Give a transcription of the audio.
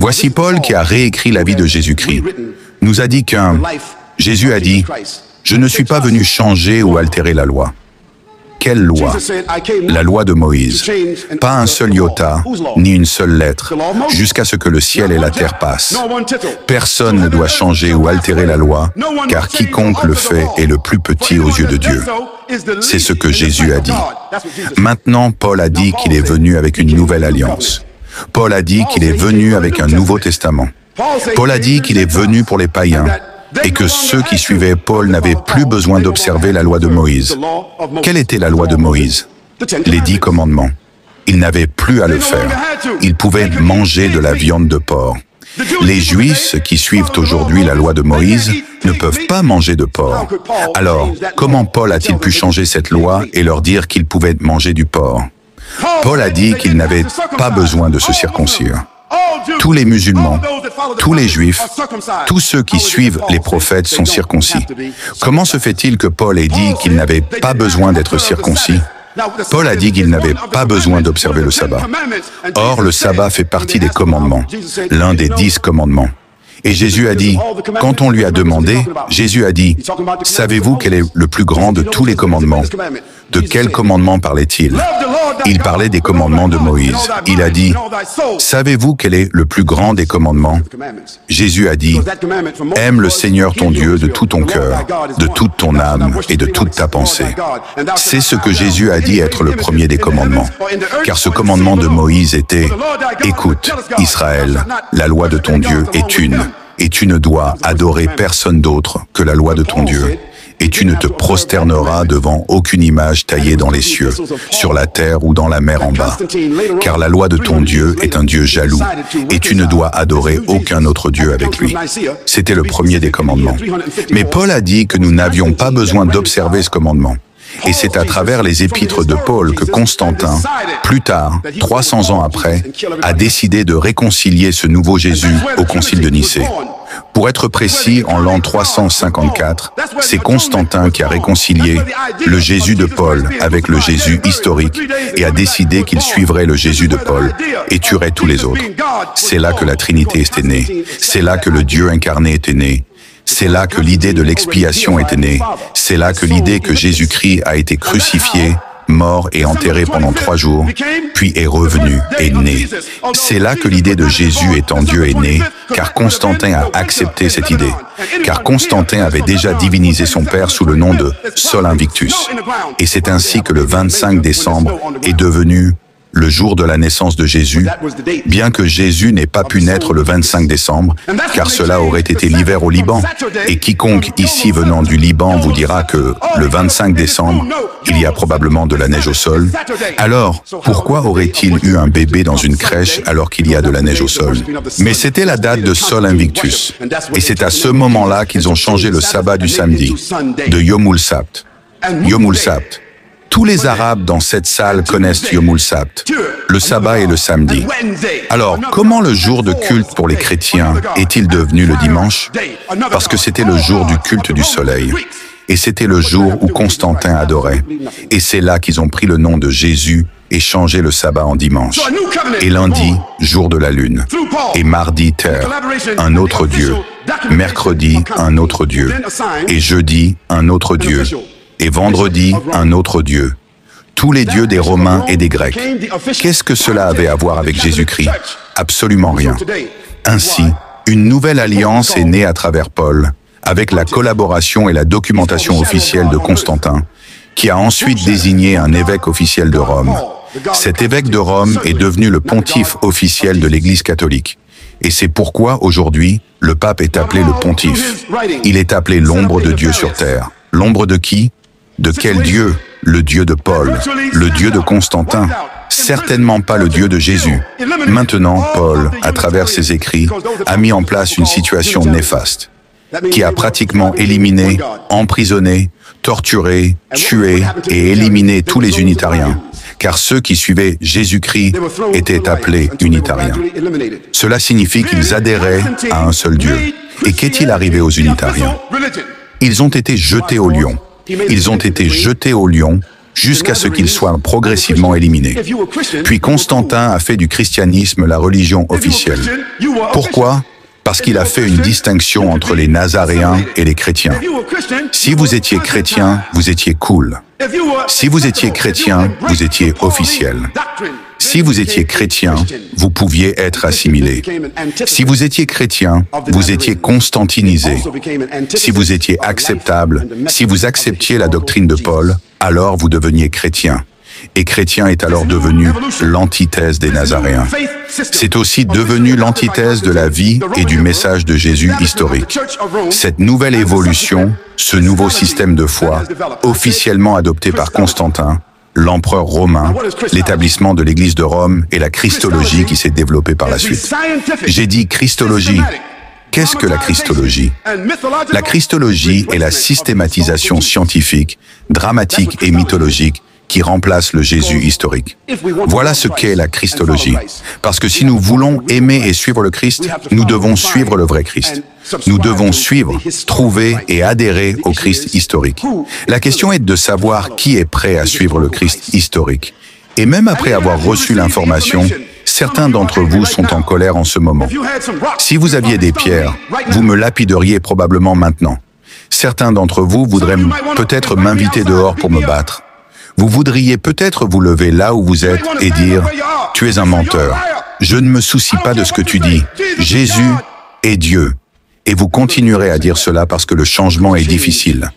Voici Paul qui a réécrit la vie de Jésus-Christ. Nous a dit Jésus a dit, « Je ne suis pas venu changer ou altérer la loi. » Quelle loi? La loi de Moïse. Pas un seul iota, ni une seule lettre, jusqu'à ce que le ciel et la terre passent. Personne ne doit changer ou altérer la loi, car quiconque le fait est le plus petit aux yeux de Dieu. C'est ce que Jésus a dit. Maintenant, Paul a dit qu'il est venu avec une nouvelle alliance. Paul a dit qu'il est venu avec un nouveau testament. Paul a dit qu'il est venu pour les païens, et que ceux qui suivaient Paul n'avaient plus besoin d'observer la loi de Moïse. Quelle était la loi de Moïse? Les 10 commandements. Ils n'avaient plus à le faire. Ils pouvaient manger de la viande de porc. Les Juifs qui suivent aujourd'hui la loi de Moïse ne peuvent pas manger de porc. Alors, comment Paul a-t-il pu changer cette loi et leur dire qu'ils pouvaient manger du porc? Paul a dit qu'ils n'avaient pas besoin de se circoncire. Tous les musulmans, tous les juifs, tous ceux qui suivent les prophètes sont circoncis. Comment se fait-il que Paul ait dit qu'il n'avait pas besoin d'être circoncis? Paul a dit qu'il n'avait pas besoin d'observer le sabbat. Or, le sabbat fait partie des commandements, l'un des 10 commandements. Et Jésus a dit, quand on lui a demandé, Jésus a dit, « Savez-vous quel est le plus grand de tous les commandements ?» De quel commandement parlait-il? Il parlait des commandements de Moïse. Il a dit, « Savez-vous quel est le plus grand des commandements ?» Jésus a dit, « Aime le Seigneur ton Dieu de tout ton cœur, de toute ton âme et de toute ta pensée. » C'est ce que Jésus a dit être le premier des commandements. Car ce commandement de Moïse était, « Écoute, Israël, la loi de ton Dieu est une, et tu ne dois adorer personne d'autre que la loi de ton Dieu. Et tu ne te prosterneras devant aucune image taillée dans les cieux, sur la terre ou dans la mer en bas. Car la loi de ton Dieu est un Dieu jaloux, et tu ne dois adorer aucun autre Dieu avec lui. » C'était le premier des commandements. Mais Paul a dit que nous n'avions pas besoin d'observer ce commandement. Et c'est à travers les épîtres de Paul que Constantin, plus tard, 300 ans après, a décidé de réconcilier ce nouveau Jésus au concile de Nicée. Pour être précis, en l'an 354, c'est Constantin qui a réconcilié le Jésus de Paul avec le Jésus historique et a décidé qu'il suivrait le Jésus de Paul et tuerait tous les autres. C'est là que la Trinité était née. C'est là que le Dieu incarné était né. C'est là que l'idée de l'expiation était née. C'est là que l'idée que Jésus-Christ a été crucifié, mort et enterré pendant 3 jours, puis est revenu, est né. C'est là que l'idée de Jésus étant Dieu est née, car Constantin a accepté cette idée. Car Constantin avait déjà divinisé son père sous le nom de Sol Invictus. Et c'est ainsi que le 25 décembre est devenu le jour de la naissance de Jésus, bien que Jésus n'ait pas pu naître le 25 décembre, car cela aurait été l'hiver au Liban. Et quiconque ici venant du Liban vous dira que le 25 décembre, il y a probablement de la neige au sol. Alors, pourquoi aurait-il eu un bébé dans une crèche alors qu'il y a de la neige au sol? Mais c'était la date de Sol Invictus. Et c'est à ce moment-là qu'ils ont changé le sabbat du samedi, de Yomul Sabt. Yomul Sabt. Tous les Arabes dans cette salle connaissent Yomul Sabt, le sabbat et le samedi. Alors, comment le jour de culte pour les chrétiens est-il devenu le dimanche? Parce que c'était le jour du culte du soleil. Et c'était le jour où Constantin adorait. Et c'est là qu'ils ont pris le nom de Jésus et changé le sabbat en dimanche. Et lundi, jour de la lune. Et mardi, terre, un autre Dieu. Mercredi, un autre Dieu. Et jeudi, un autre Dieu. Et vendredi, un autre Dieu. Tous les dieux des Romains et des Grecs. Qu'est-ce que cela avait à voir avec Jésus-Christ? Absolument rien. Ainsi, une nouvelle alliance est née à travers Paul, avec la collaboration et la documentation officielle de Constantin, qui a ensuite désigné un évêque officiel de Rome. Cet évêque de Rome est devenu le pontife officiel de l'Église catholique. Et c'est pourquoi, aujourd'hui, le pape est appelé le pontife. Il est appelé l'ombre de Dieu sur terre. L'ombre de qui? De quel Dieu? Le Dieu de Paul, le Dieu de Constantin, certainement pas le Dieu de Jésus. Maintenant, Paul, à travers ses écrits, a mis en place une situation néfaste, qui a pratiquement éliminé, emprisonné, torturé, tué et éliminé tous les unitariens, car ceux qui suivaient Jésus-Christ étaient appelés unitariens. Cela signifie qu'ils adhéraient à un seul Dieu. Et qu'est-il arrivé aux unitariens? Ils ont été jetés au lion. Ils ont été jetés au lion jusqu'à ce qu'il soit progressivement éliminé. Puis Constantin a fait du christianisme la religion officielle. Pourquoi ? Parce qu'il a fait une distinction entre les Nazaréens et les chrétiens. Si vous étiez chrétien, vous étiez cool. Si vous étiez chrétien, vous étiez officiel. Si vous étiez chrétien, vous pouviez être assimilé. Si vous étiez chrétien, vous étiez constantinisé. Si vous étiez acceptable, si vous acceptiez la doctrine de Paul, alors vous deveniez chrétien. Et chrétien est alors devenu l'antithèse des Nazaréens. C'est aussi devenu l'antithèse de la vie et du message de Jésus historique. Cette nouvelle évolution, ce nouveau système de foi, officiellement adopté par Constantin, l'empereur romain, l'établissement de l'Église de Rome et la Christologie qui s'est développée par la suite. J'ai dit Christologie. Qu'est-ce que la Christologie ? La Christologie est la systématisation scientifique, dramatique et mythologique qui remplace le Jésus historique. Voilà ce qu'est la Christologie. Parce que si nous voulons aimer et suivre le Christ, nous devons suivre le vrai Christ. Nous devons suivre, trouver et adhérer au Christ historique. La question est de savoir qui est prêt à suivre le Christ historique. Et même après avoir reçu l'information, certains d'entre vous sont en colère en ce moment. Si vous aviez des pierres, vous me lapideriez probablement maintenant. Certains d'entre vous voudraient peut-être m'inviter dehors pour me battre. Vous voudriez peut-être vous lever là où vous êtes et dire « Tu es un menteur. Je ne me soucie pas de ce que tu dis. Jésus est Dieu. » Et vous continuerez à dire cela parce que le changement est difficile.